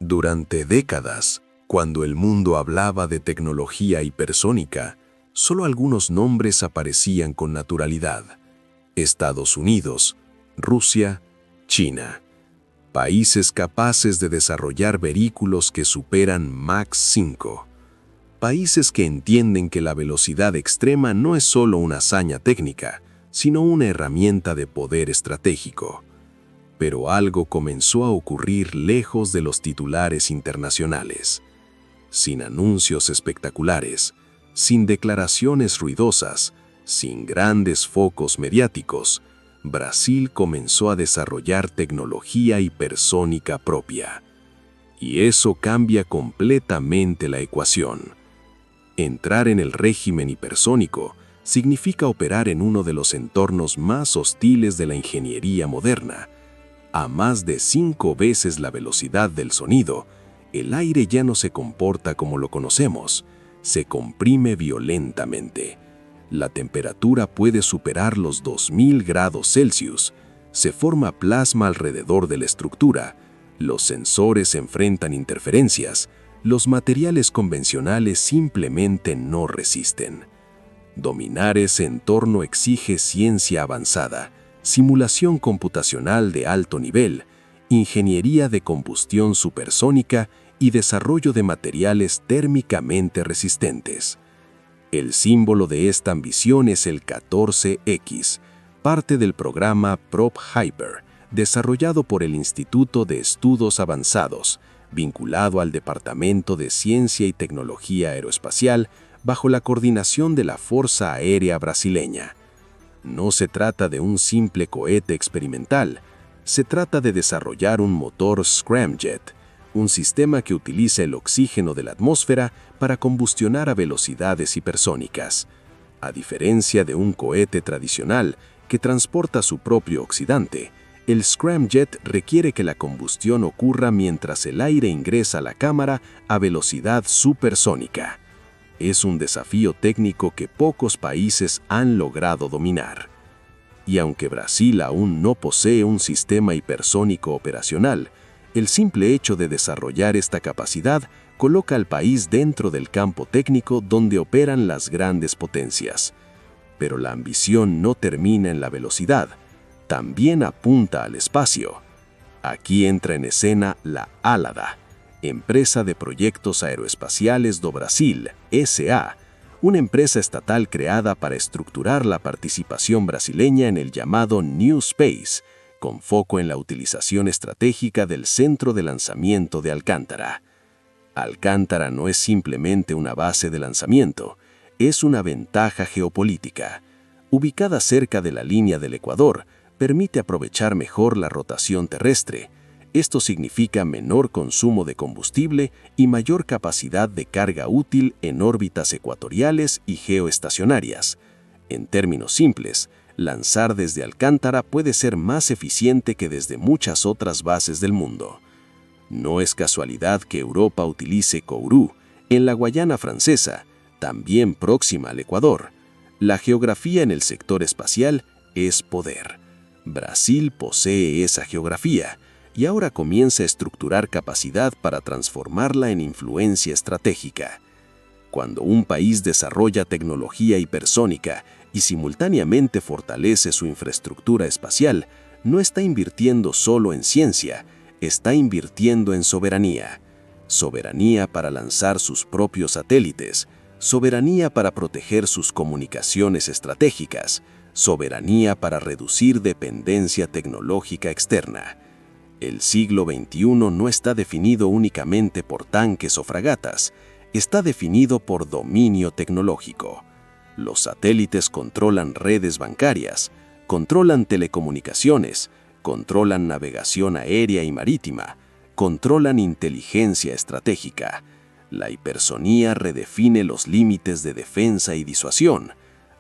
Durante décadas, cuando el mundo hablaba de tecnología hipersónica, solo algunos nombres aparecían con naturalidad. Estados Unidos, Rusia, China. Países capaces de desarrollar vehículos que superan Mach 5. Países que entienden que la velocidad extrema no es solo una hazaña técnica, sino una herramienta de poder estratégico. Pero algo comenzó a ocurrir lejos de los titulares internacionales. Sin anuncios espectaculares, sin declaraciones ruidosas, sin grandes focos mediáticos, Brasil comenzó a desarrollar tecnología hipersónica propia. Y eso cambia completamente la ecuación. Entrar en el régimen hipersónico significa operar en uno de los entornos más hostiles de la ingeniería moderna. A más de 5 veces la velocidad del sonido, el aire ya no se comporta como lo conocemos, se comprime violentamente. La temperatura puede superar los 2000 grados Celsius, se forma plasma alrededor de la estructura, los sensores enfrentan interferencias, los materiales convencionales simplemente no resisten. Dominar ese entorno exige ciencia avanzada, simulación computacional de alto nivel, ingeniería de combustión supersónica y desarrollo de materiales térmicamente resistentes. El símbolo de esta ambición es el 14X, parte del programa PROP-Hyper, desarrollado por el Instituto de Estudos Avanzados, vinculado al Departamento de Ciencia y Tecnología Aeroespacial, bajo la coordinación de la Fuerza Aérea Brasileña. No se trata de un simple cohete experimental, se trata de desarrollar un motor scramjet, un sistema que utiliza el oxígeno de la atmósfera para combustionar a velocidades hipersónicas. A diferencia de un cohete tradicional que transporta su propio oxidante, el scramjet requiere que la combustión ocurra mientras el aire ingresa a la cámara a velocidad supersónica. Es un desafío técnico que pocos países han logrado dominar. Y aunque Brasil aún no posee un sistema hipersónico operacional, el simple hecho de desarrollar esta capacidad coloca al país dentro del campo técnico donde operan las grandes potencias. Pero la ambición no termina en la velocidad, también apunta al espacio. Aquí entra en escena la ALADA, Empresa de Proyectos Aeroespaciales do Brasil, S.A., una empresa estatal creada para estructurar la participación brasileña en el llamado New Space, con foco en la utilización estratégica del centro de lanzamiento de Alcântara. Alcántara no es simplemente una base de lanzamiento, es una ventaja geopolítica. Ubicada cerca de la línea del Ecuador, permite aprovechar mejor la rotación terrestre. Esto significa menor consumo de combustible y mayor capacidad de carga útil en órbitas ecuatoriales y geoestacionarias. En términos simples, lanzar desde Alcántara puede ser más eficiente que desde muchas otras bases del mundo. No es casualidad que Europa utilice Kourou, en la Guayana Francesa, también próxima al Ecuador. La geografía en el sector espacial es poder. Brasil posee esa geografía y ahora comienza a estructurar capacidad para transformarla en influencia estratégica. Cuando un país desarrolla tecnología hipersónica y simultáneamente fortalece su infraestructura espacial, no está invirtiendo solo en ciencia, está invirtiendo en soberanía. Soberanía para lanzar sus propios satélites, soberanía para proteger sus comunicaciones estratégicas, soberanía para reducir dependencia tecnológica externa. El siglo XXI no está definido únicamente por tanques o fragatas, está definido por dominio tecnológico. Los satélites controlan redes bancarias, controlan telecomunicaciones, controlan navegación aérea y marítima, controlan inteligencia estratégica. La hipersonía redefine los límites de defensa y disuasión.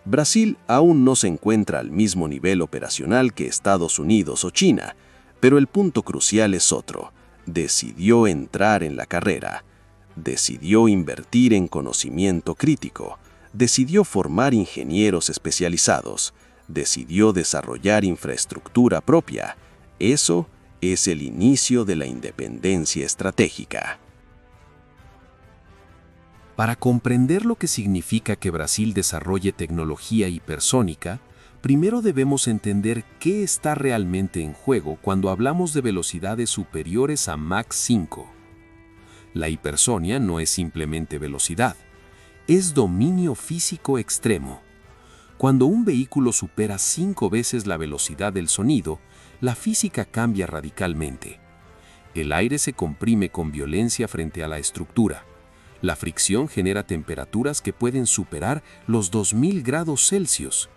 Brasil aún no se encuentra al mismo nivel operacional que Estados Unidos o China, pero el punto crucial es otro. Decidió entrar en la carrera. Decidió invertir en conocimiento crítico. Decidió formar ingenieros especializados. Decidió desarrollar infraestructura propia. Eso Es el inicio de la independencia estratégica. Para comprender lo que significa que Brasil desarrolle tecnología hipersónica, primero debemos entender qué está realmente en juego cuando hablamos de velocidades superiores a Mach 5. La hipersonia no es simplemente velocidad, es dominio físico extremo. Cuando un vehículo supera 5 veces la velocidad del sonido, la física cambia radicalmente. El aire se comprime con violencia frente a la estructura. La fricción genera temperaturas que pueden superar los 2000 grados Celsius.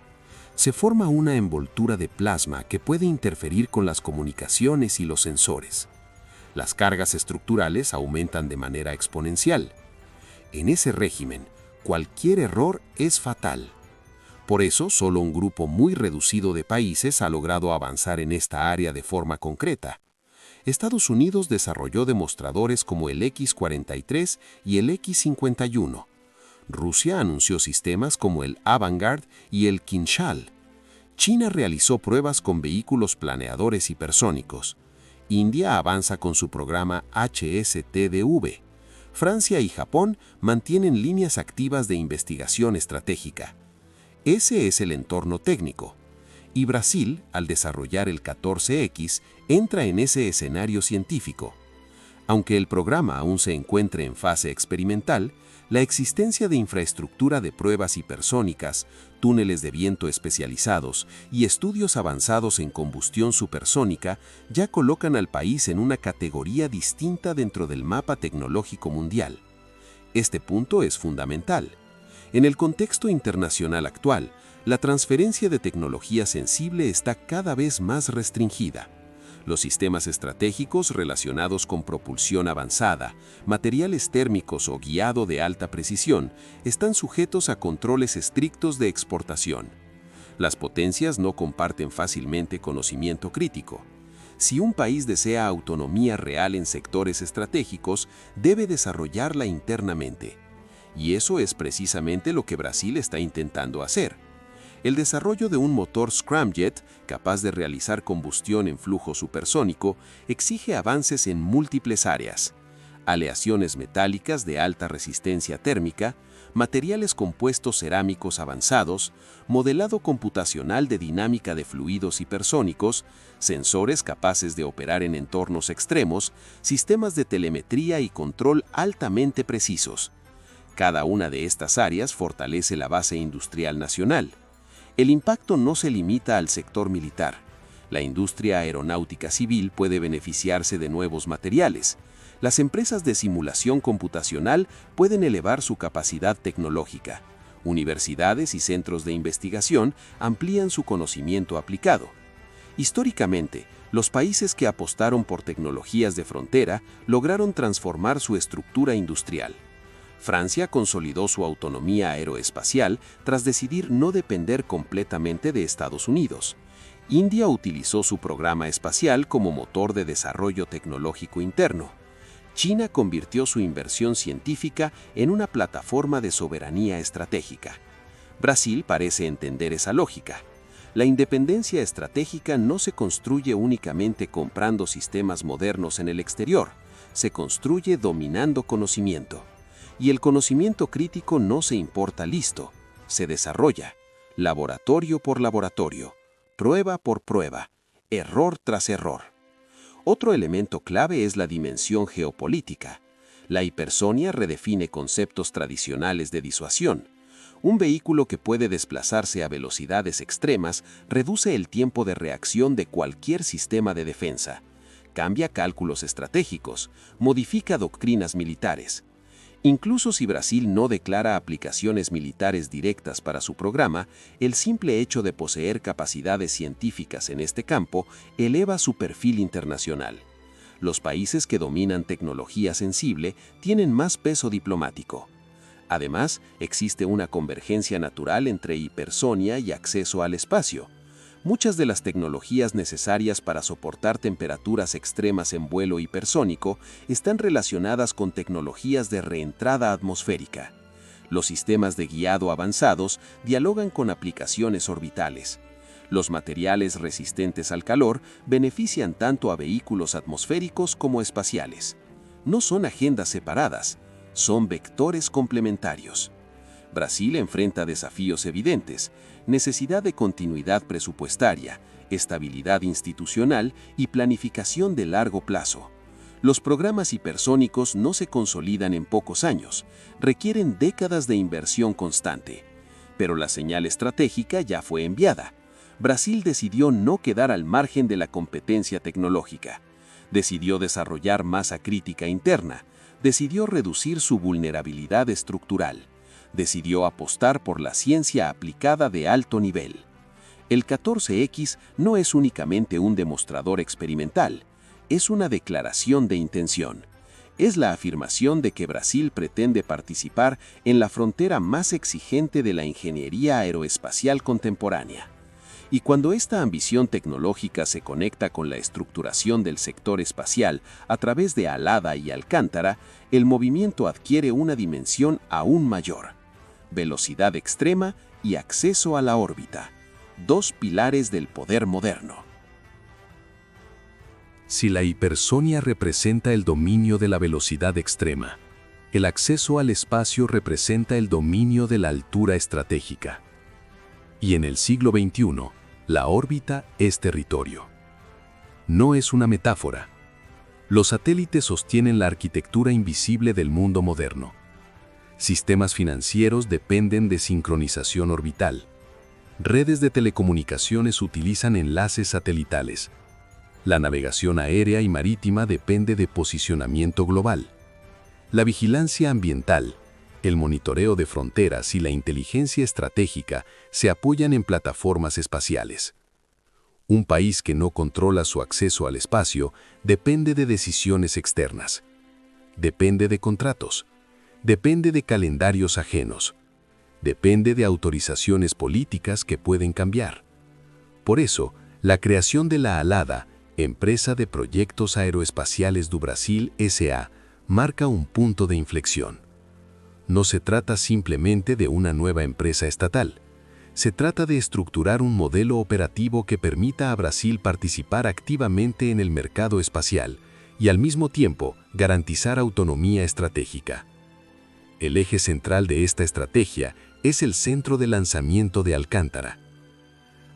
Se forma una envoltura de plasma que puede interferir con las comunicaciones y los sensores. Las cargas estructurales aumentan de manera exponencial. En ese régimen, cualquier error es fatal. Por eso, solo un grupo muy reducido de países ha logrado avanzar en esta área de forma concreta. Estados Unidos desarrolló demostradores como el X-43 y el X-51. Rusia anunció sistemas como el Avangard y el Kinzhal. China realizó pruebas con vehículos planeadores hipersónicos. India avanza con su programa HSTDV. Francia y Japón mantienen líneas activas de investigación estratégica. Ese es el entorno técnico. Y Brasil, al desarrollar el 14X, entra en ese escenario científico. Aunque el programa aún se encuentre en fase experimental, la existencia de infraestructura de pruebas hipersónicas, túneles de viento especializados y estudios avanzados en combustión supersónica ya colocan al país en una categoría distinta dentro del mapa tecnológico mundial. Este punto es fundamental. En el contexto internacional actual, la transferencia de tecnología sensible está cada vez más restringida. Los sistemas estratégicos relacionados con propulsión avanzada, materiales térmicos o guiado de alta precisión están sujetos a controles estrictos de exportación. Las potencias no comparten fácilmente conocimiento crítico. Si un país desea autonomía real en sectores estratégicos, debe desarrollarla internamente. Y eso es precisamente lo que Brasil está intentando hacer. El desarrollo de un motor scramjet capaz de realizar combustión en flujo supersónico exige avances en múltiples áreas: aleaciones metálicas de alta resistencia térmica, materiales compuestos cerámicos avanzados, modelado computacional de dinámica de fluidos hipersónicos, sensores capaces de operar en entornos extremos, sistemas de telemetría y control altamente precisos. Cada una de estas áreas fortalece la base industrial nacional. El impacto no se limita al sector militar. La industria aeronáutica civil puede beneficiarse de nuevos materiales. Las empresas de simulación computacional pueden elevar su capacidad tecnológica. Universidades y centros de investigación amplían su conocimiento aplicado. Históricamente, los países que apostaron por tecnologías de frontera lograron transformar su estructura industrial. Francia consolidó su autonomía aeroespacial tras decidir no depender completamente de Estados Unidos. India utilizó su programa espacial como motor de desarrollo tecnológico interno. China convirtió su inversión científica en una plataforma de soberanía estratégica. Brasil parece entender esa lógica. La independencia estratégica no se construye únicamente comprando sistemas modernos en el exterior, se construye dominando conocimiento. Y el conocimiento crítico no se importa listo, se desarrolla, laboratorio por laboratorio, prueba por prueba, error tras error. Otro elemento clave es la dimensión geopolítica. La hipersonia redefine conceptos tradicionales de disuasión. Un vehículo que puede desplazarse a velocidades extremas reduce el tiempo de reacción de cualquier sistema de defensa, cambia cálculos estratégicos, modifica doctrinas militares. Incluso si Brasil no declara aplicaciones militares directas para su programa, el simple hecho de poseer capacidades científicas en este campo eleva su perfil internacional. Los países que dominan tecnología sensible tienen más peso diplomático. Además, existe una convergencia natural entre hipersonia y acceso al espacio. Muchas de las tecnologías necesarias para soportar temperaturas extremas en vuelo hipersónico están relacionadas con tecnologías de reentrada atmosférica. Los sistemas de guiado avanzados dialogan con aplicaciones orbitales. Los materiales resistentes al calor benefician tanto a vehículos atmosféricos como espaciales. No son agendas separadas, son vectores complementarios. Brasil enfrenta desafíos evidentes: necesidad de continuidad presupuestaria, estabilidad institucional y planificación de largo plazo. Los programas hipersónicos no se consolidan en pocos años, requieren décadas de inversión constante. Pero la señal estratégica ya fue enviada. Brasil decidió no quedar al margen de la competencia tecnológica. Decidió desarrollar masa crítica interna. Decidió reducir su vulnerabilidad estructural. Decidió apostar por la ciencia aplicada de alto nivel. El 14X no es únicamente un demostrador experimental, es una declaración de intención. Es la afirmación de que Brasil pretende participar en la frontera más exigente de la ingeniería aeroespacial contemporánea. Y cuando esta ambición tecnológica se conecta con la estructuración del sector espacial a través de Alada y Alcántara, el movimiento adquiere una dimensión aún mayor: velocidad extrema y acceso a la órbita, dos pilares del poder moderno. Si la hipersonia representa el dominio de la velocidad extrema, el acceso al espacio representa el dominio de la altura estratégica. Y en el siglo XXI, la órbita es territorio. No es una metáfora. Los satélites sostienen la arquitectura invisible del mundo moderno. Sistemas financieros dependen de sincronización orbital. Redes de telecomunicaciones utilizan enlaces satelitales. La navegación aérea y marítima depende de posicionamiento global. La vigilancia ambiental, el monitoreo de fronteras y la inteligencia estratégica se apoyan en plataformas espaciales. Un país que no controla su acceso al espacio depende de decisiones externas. Depende de contratos. Depende de calendarios ajenos. Depende de autorizaciones políticas que pueden cambiar. Por eso, la creación de la Alada, Empresa de Proyectos Aeroespaciales do Brasil S.A., marca un punto de inflexión. No se trata simplemente de una nueva empresa estatal. Se trata de estructurar un modelo operativo que permita a Brasil participar activamente en el mercado espacial y al mismo tiempo garantizar autonomía estratégica. El eje central de esta estrategia es el centro de lanzamiento de Alcántara.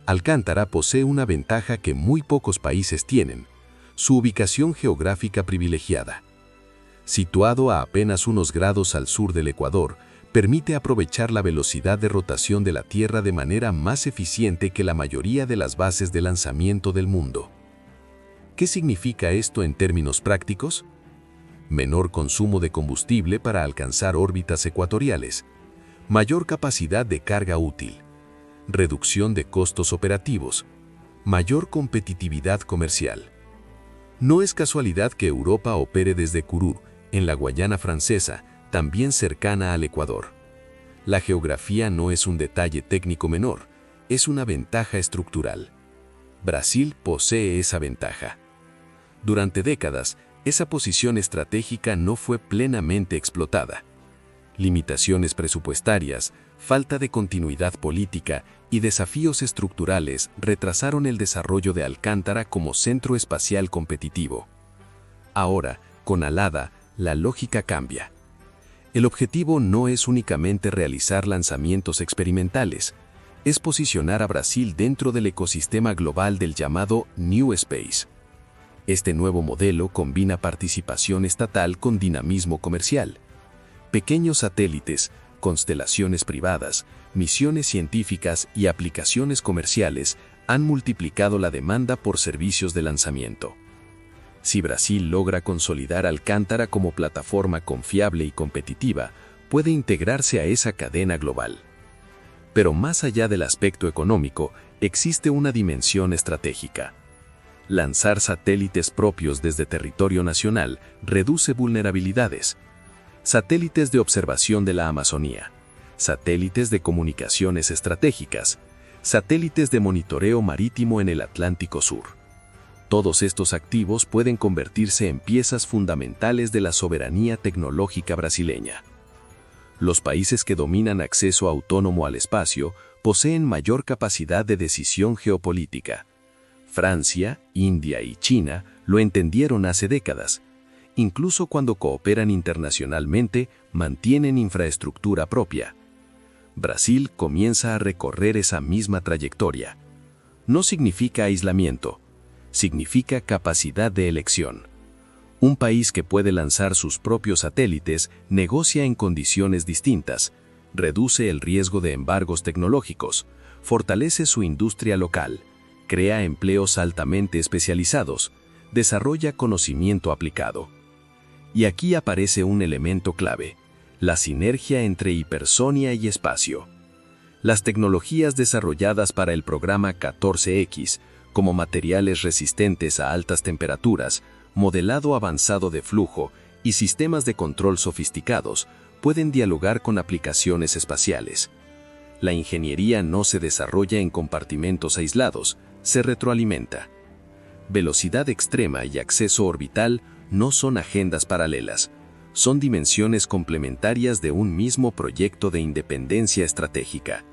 Alcántara posee una ventaja que muy pocos países tienen: su ubicación geográfica privilegiada. Situado a apenas unos grados al sur del Ecuador, permite aprovechar la velocidad de rotación de la Tierra de manera más eficiente que la mayoría de las bases de lanzamiento del mundo. ¿Qué significa esto en términos prácticos? Menor consumo de combustible para alcanzar órbitas ecuatoriales, mayor capacidad de carga útil, reducción de costos operativos, mayor competitividad comercial. No es casualidad que Europa opere desde Kourou, en la Guayana Francesa, también cercana al Ecuador. La geografía no es un detalle técnico menor, es una ventaja estructural. Brasil posee esa ventaja. Durante décadas, esa posición estratégica no fue plenamente explotada. Limitaciones presupuestarias, falta de continuidad política y desafíos estructurales retrasaron el desarrollo de Alcántara como centro espacial competitivo. Ahora, con Alada, la lógica cambia. El objetivo no es únicamente realizar lanzamientos experimentales, es posicionar a Brasil dentro del ecosistema global del llamado New Space. Este nuevo modelo combina participación estatal con dinamismo comercial. Pequeños satélites, constelaciones privadas, misiones científicas y aplicaciones comerciales han multiplicado la demanda por servicios de lanzamiento. Si Brasil logra consolidar Alcántara como plataforma confiable y competitiva, puede integrarse a esa cadena global. Pero más allá del aspecto económico, existe una dimensión estratégica. Lanzar satélites propios desde territorio nacional reduce vulnerabilidades. Satélites de observación de la Amazonía, satélites de comunicaciones estratégicas, satélites de monitoreo marítimo en el Atlántico Sur. Todos estos activos pueden convertirse en piezas fundamentales de la soberanía tecnológica brasileña. Los países que dominan acceso autónomo al espacio poseen mayor capacidad de decisión geopolítica. Francia, India y China lo entendieron hace décadas. Incluso cuando cooperan internacionalmente, mantienen infraestructura propia. Brasil comienza a recorrer esa misma trayectoria. No significa aislamiento, significa capacidad de elección. Un país que puede lanzar sus propios satélites negocia en condiciones distintas, reduce el riesgo de embargos tecnológicos, fortalece su industria local, crea empleos altamente especializados, desarrolla conocimiento aplicado. Y aquí aparece un elemento clave: la sinergia entre hipersonia y espacio. Las tecnologías desarrolladas para el programa 14X, como materiales resistentes a altas temperaturas, modelado avanzado de flujo y sistemas de control sofisticados, pueden dialogar con aplicaciones espaciales. La ingeniería no se desarrolla en compartimentos aislados, se retroalimenta. Velocidad extrema y acceso orbital no son agendas paralelas, son dimensiones complementarias de un mismo proyecto de independencia estratégica.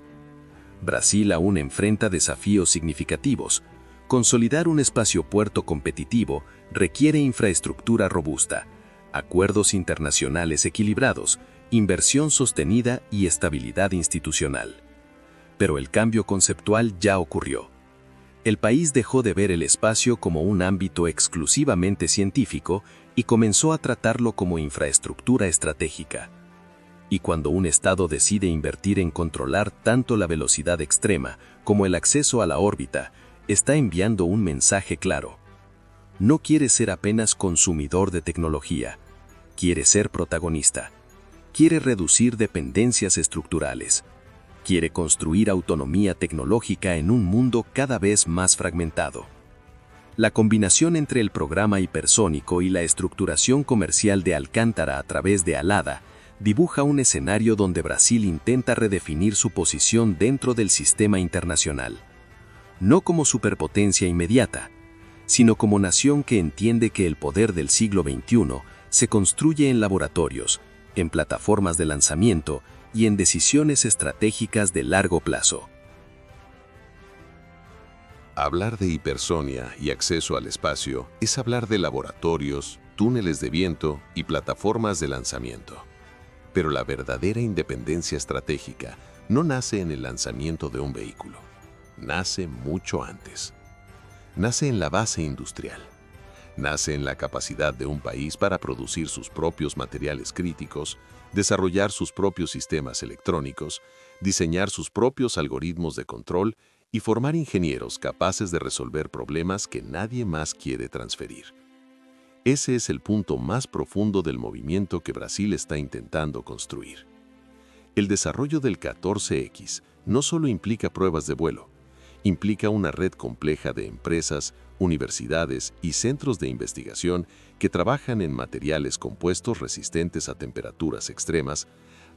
Brasil aún enfrenta desafíos significativos. Consolidar un espacio-puerto competitivo requiere infraestructura robusta, acuerdos internacionales equilibrados, inversión sostenida y estabilidad institucional. Pero el cambio conceptual ya ocurrió. El país dejó de ver el espacio como un ámbito exclusivamente científico y comenzó a tratarlo como infraestructura estratégica. Y cuando un Estado decide invertir en controlar tanto la velocidad extrema como el acceso a la órbita, está enviando un mensaje claro. No quiere ser apenas consumidor de tecnología, quiere ser protagonista. Quiere reducir dependencias estructurales. Quiere construir autonomía tecnológica en un mundo cada vez más fragmentado. La combinación entre el programa hipersónico y la estructuración comercial de Alcántara a través de Alada dibuja un escenario donde Brasil intenta redefinir su posición dentro del sistema internacional. No como superpotencia inmediata, sino como nación que entiende que el poder del siglo XXI se construye en laboratorios, en plataformas de lanzamiento y en decisiones estratégicas de largo plazo. Hablar de hipersonia y acceso al espacio es hablar de laboratorios, túneles de viento y plataformas de lanzamiento. Pero la verdadera independencia estratégica no nace en el lanzamiento de un vehículo. Nace mucho antes. Nace en la base industrial. Nace en la capacidad de un país para producir sus propios materiales críticos, desarrollar sus propios sistemas electrónicos, diseñar sus propios algoritmos de control y formar ingenieros capaces de resolver problemas que nadie más quiere transferir. Ese es el punto más profundo del movimiento que Brasil está intentando construir. El desarrollo del 14X no solo implica pruebas de vuelo, implica una red compleja de empresas, universidades y centros de investigación que trabajan en materiales compuestos resistentes a temperaturas extremas,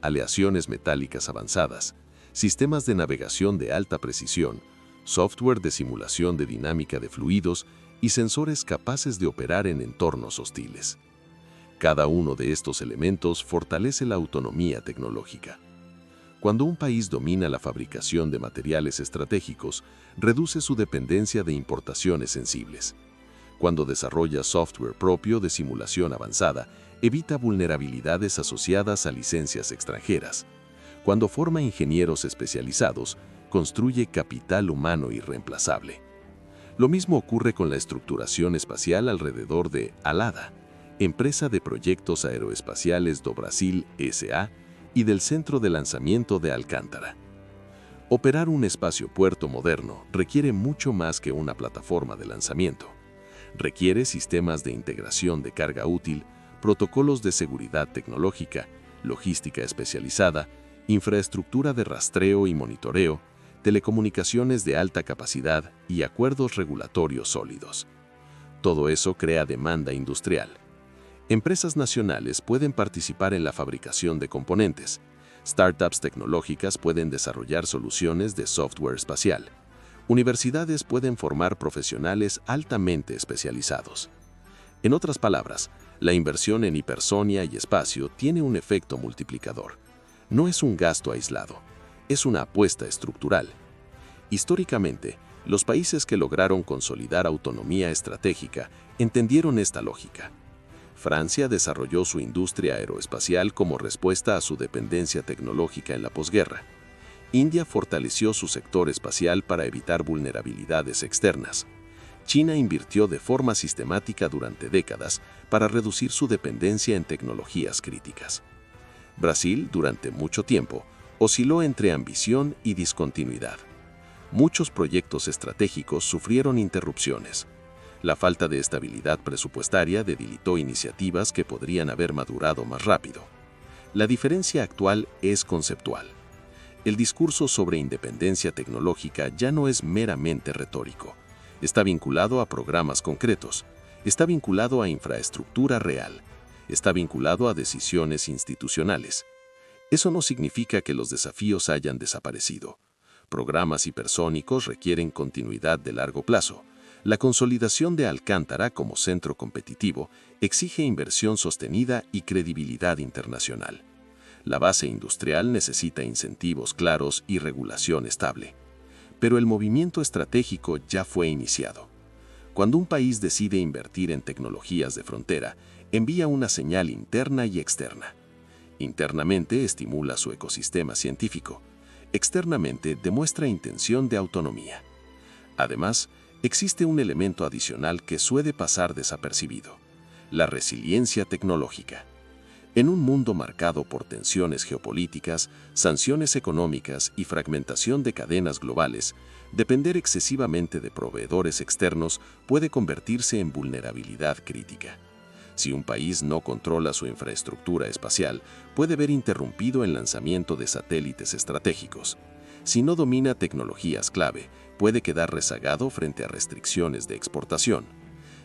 aleaciones metálicas avanzadas, sistemas de navegación de alta precisión, software de simulación de dinámica de fluidos y sensores capaces de operar en entornos hostiles. Cada uno de estos elementos fortalece la autonomía tecnológica. Cuando un país domina la fabricación de materiales estratégicos, reduce su dependencia de importaciones sensibles. Cuando desarrolla software propio de simulación avanzada, evita vulnerabilidades asociadas a licencias extranjeras. Cuando forma ingenieros especializados, construye capital humano irreemplazable. Lo mismo ocurre con la estructuración espacial alrededor de Alada, empresa de proyectos aeroespaciales do Brasil S.A., y del centro de lanzamiento de Alcántara. Operar un espacio-puerto moderno requiere mucho más que una plataforma de lanzamiento. Requiere sistemas de integración de carga útil, protocolos de seguridad tecnológica, logística especializada, infraestructura de rastreo y monitoreo, telecomunicaciones de alta capacidad y acuerdos regulatorios sólidos. Todo eso crea demanda industrial. Empresas nacionales pueden participar en la fabricación de componentes. Startups tecnológicas pueden desarrollar soluciones de software espacial. Universidades pueden formar profesionales altamente especializados. En otras palabras, la inversión en hipersonia y espacio tiene un efecto multiplicador. No es un gasto aislado, es una apuesta estructural. Históricamente, los países que lograron consolidar autonomía estratégica entendieron esta lógica. Francia desarrolló su industria aeroespacial como respuesta a su dependencia tecnológica en la posguerra. India fortaleció su sector espacial para evitar vulnerabilidades externas. China invirtió de forma sistemática durante décadas para reducir su dependencia en tecnologías críticas. Brasil, durante mucho tiempo, osciló entre ambición y discontinuidad. Muchos proyectos estratégicos sufrieron interrupciones. La falta de estabilidad presupuestaria debilitó iniciativas que podrían haber madurado más rápido. La diferencia actual es conceptual. El discurso sobre independencia tecnológica ya no es meramente retórico. Está vinculado a programas concretos, está vinculado a infraestructura real, está vinculado a decisiones institucionales. Eso no significa que los desafíos hayan desaparecido. Programas hipersónicos requieren continuidad de largo plazo. La consolidación de Alcántara como centro competitivo exige inversión sostenida y credibilidad internacional. La base industrial necesita incentivos claros y regulación estable. Pero el movimiento estratégico ya fue iniciado. Cuando un país decide invertir en tecnologías de frontera, envía una señal interna y externa. Internamente estimula su ecosistema científico. Externamente demuestra intención de autonomía. Además, existe un elemento adicional que suele pasar desapercibido: la resiliencia tecnológica. En un mundo marcado por tensiones geopolíticas, sanciones económicas y fragmentación de cadenas globales, depender excesivamente de proveedores externos puede convertirse en vulnerabilidad crítica. Si un país no controla su infraestructura espacial, puede ver interrumpido el lanzamiento de satélites estratégicos. Si no domina tecnologías clave, puede quedar rezagado frente a restricciones de exportación.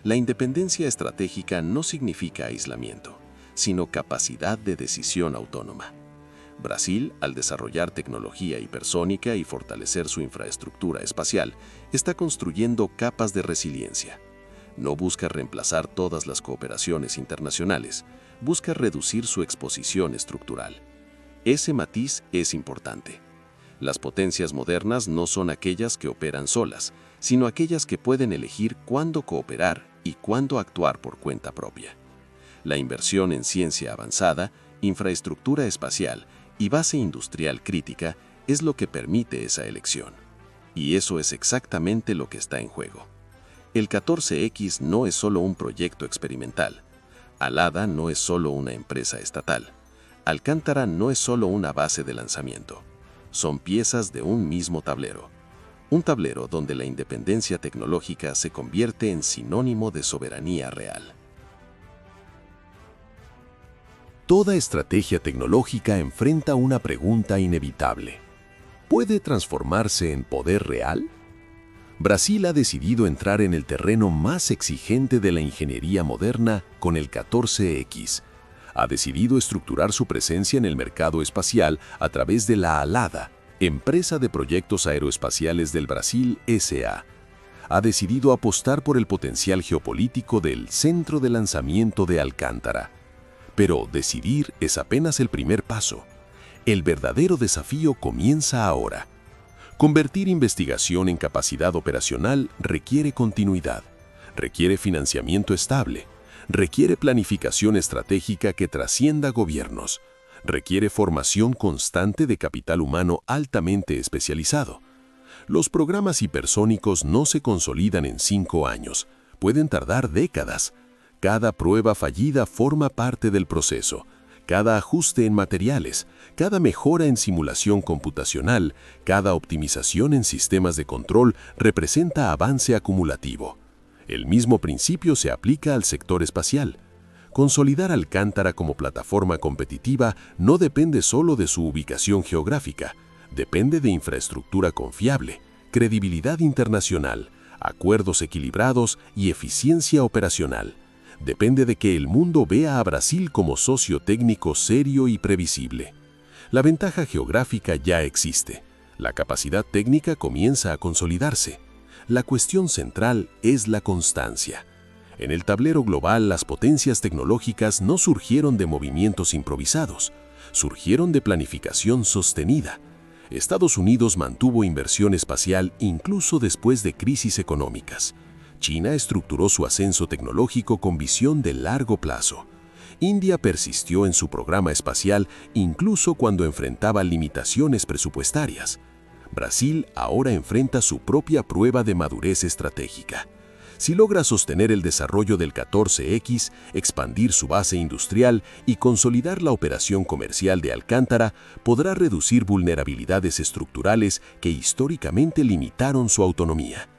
La independencia estratégica no significa aislamiento, sino capacidad de decisión autónoma. Brasil, al desarrollar tecnología hipersónica y fortalecer su infraestructura espacial, está construyendo capas de resiliencia. No busca reemplazar todas las cooperaciones internacionales, busca reducir su exposición estructural. Ese matiz es importante. Las potencias modernas no son aquellas que operan solas, sino aquellas que pueden elegir cuándo cooperar y cuándo actuar por cuenta propia. La inversión en ciencia avanzada, infraestructura espacial y base industrial crítica es lo que permite esa elección. Y eso es exactamente lo que está en juego. El 14X no es solo un proyecto experimental. Alada no es solo una empresa estatal. Alcántara no es solo una base de lanzamiento. Son piezas de un mismo tablero. Un tablero donde la independencia tecnológica se convierte en sinónimo de soberanía real. Toda estrategia tecnológica enfrenta una pregunta inevitable. ¿Puede transformarse en poder real? Brasil ha decidido entrar en el terreno más exigente de la ingeniería moderna con el 14X. Ha decidido estructurar su presencia en el mercado espacial a través de la Alada, empresa de proyectos aeroespaciales del Brasil S.A. Ha decidido apostar por el potencial geopolítico del centro de lanzamiento de Alcántara. Pero decidir es apenas el primer paso. El verdadero desafío comienza ahora. Convertir investigación en capacidad operacional requiere continuidad, requiere financiamiento estable, requiere planificación estratégica que trascienda gobiernos, requiere formación constante de capital humano altamente especializado. Los programas hipersónicos no se consolidan en 5 años, pueden tardar décadas. Cada prueba fallida forma parte del proceso. Cada ajuste en materiales, cada mejora en simulación computacional, cada optimización en sistemas de control representa avance acumulativo. El mismo principio se aplica al sector espacial. Consolidar Alcántara como plataforma competitiva no depende solo de su ubicación geográfica, depende de infraestructura confiable, credibilidad internacional, acuerdos equilibrados y eficiencia operacional. Depende de que el mundo vea a Brasil como socio técnico serio y previsible. La ventaja geográfica ya existe. La capacidad técnica comienza a consolidarse. La cuestión central es la constancia. En el tablero global, las potencias tecnológicas no surgieron de movimientos improvisados. surgieron de planificación sostenida. Estados Unidos mantuvo inversión espacial incluso después de crisis económicas. China estructuró su ascenso tecnológico con visión de largo plazo. India persistió en su programa espacial incluso cuando enfrentaba limitaciones presupuestarias. Brasil ahora enfrenta su propia prueba de madurez estratégica. Si logra sostener el desarrollo del 14X, expandir su base industrial y consolidar la operación comercial de Alcántara, podrá reducir vulnerabilidades estructurales que históricamente limitaron su autonomía.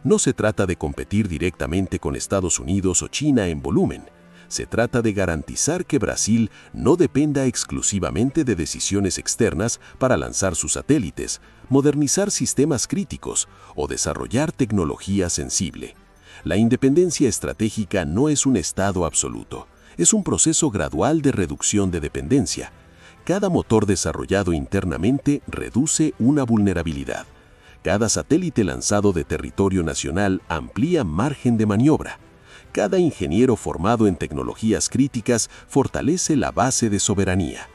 No se trata de competir directamente con Estados Unidos o China en volumen. Se trata de garantizar que Brasil no dependa exclusivamente de decisiones externas para lanzar sus satélites, modernizar sistemas críticos o desarrollar tecnología sensible. La independencia estratégica no es un estado absoluto, es un proceso gradual de reducción de dependencia. Cada motor desarrollado internamente reduce una vulnerabilidad. Cada satélite lanzado de territorio nacional amplía margen de maniobra. Cada ingeniero formado en tecnologías críticas fortalece la base de soberanía.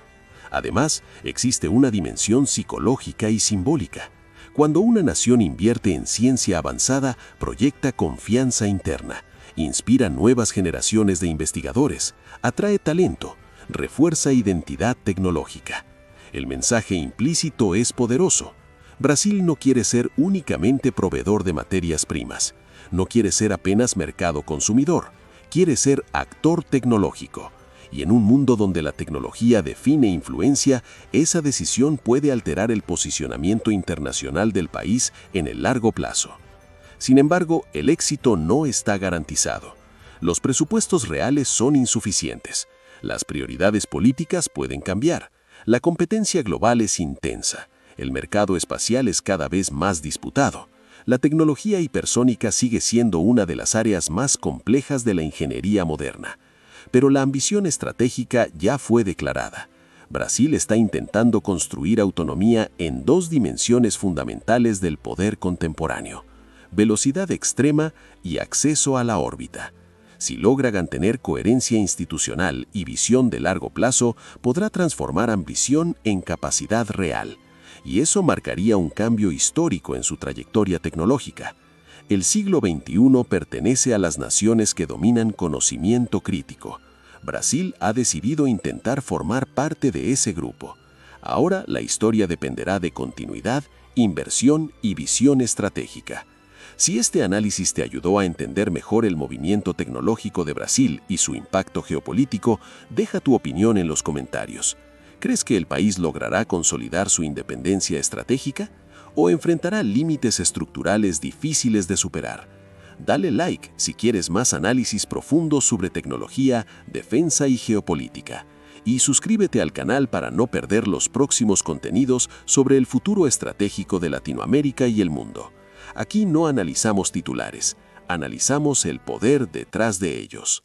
Además, existe una dimensión psicológica y simbólica. Cuando una nación invierte en ciencia avanzada, proyecta confianza interna, inspira nuevas generaciones de investigadores, atrae talento, refuerza identidad tecnológica. El mensaje implícito es poderoso. Brasil no quiere ser únicamente proveedor de materias primas. No quiere ser apenas mercado consumidor. Quiere ser actor tecnológico. Y en un mundo donde la tecnología define influencia, esa decisión puede alterar el posicionamiento internacional del país en el largo plazo. Sin embargo, el éxito no está garantizado. Los presupuestos reales son insuficientes. Las prioridades políticas pueden cambiar. La competencia global es intensa. El mercado espacial es cada vez más disputado. La tecnología hipersónica sigue siendo una de las áreas más complejas de la ingeniería moderna. Pero la ambición estratégica ya fue declarada. Brasil está intentando construir autonomía en dos dimensiones fundamentales del poder contemporáneo: velocidad extrema y acceso a la órbita. Si logra mantener coherencia institucional y visión de largo plazo, podrá transformar ambición en capacidad real. Y eso marcaría un cambio histórico en su trayectoria tecnológica. El siglo XXI pertenece a las naciones que dominan conocimiento crítico. Brasil ha decidido intentar formar parte de ese grupo. Ahora la historia dependerá de continuidad, inversión y visión estratégica. Si este análisis te ayudó a entender mejor el movimiento tecnológico de Brasil y su impacto geopolítico, deja tu opinión en los comentarios. ¿Crees que el país logrará consolidar su independencia estratégica o enfrentará límites estructurales difíciles de superar? Dale like si quieres más análisis profundos sobre tecnología, defensa y geopolítica. Y suscríbete al canal para no perder los próximos contenidos sobre el futuro estratégico de Latinoamérica y el mundo. Aquí no analizamos titulares, analizamos el poder detrás de ellos.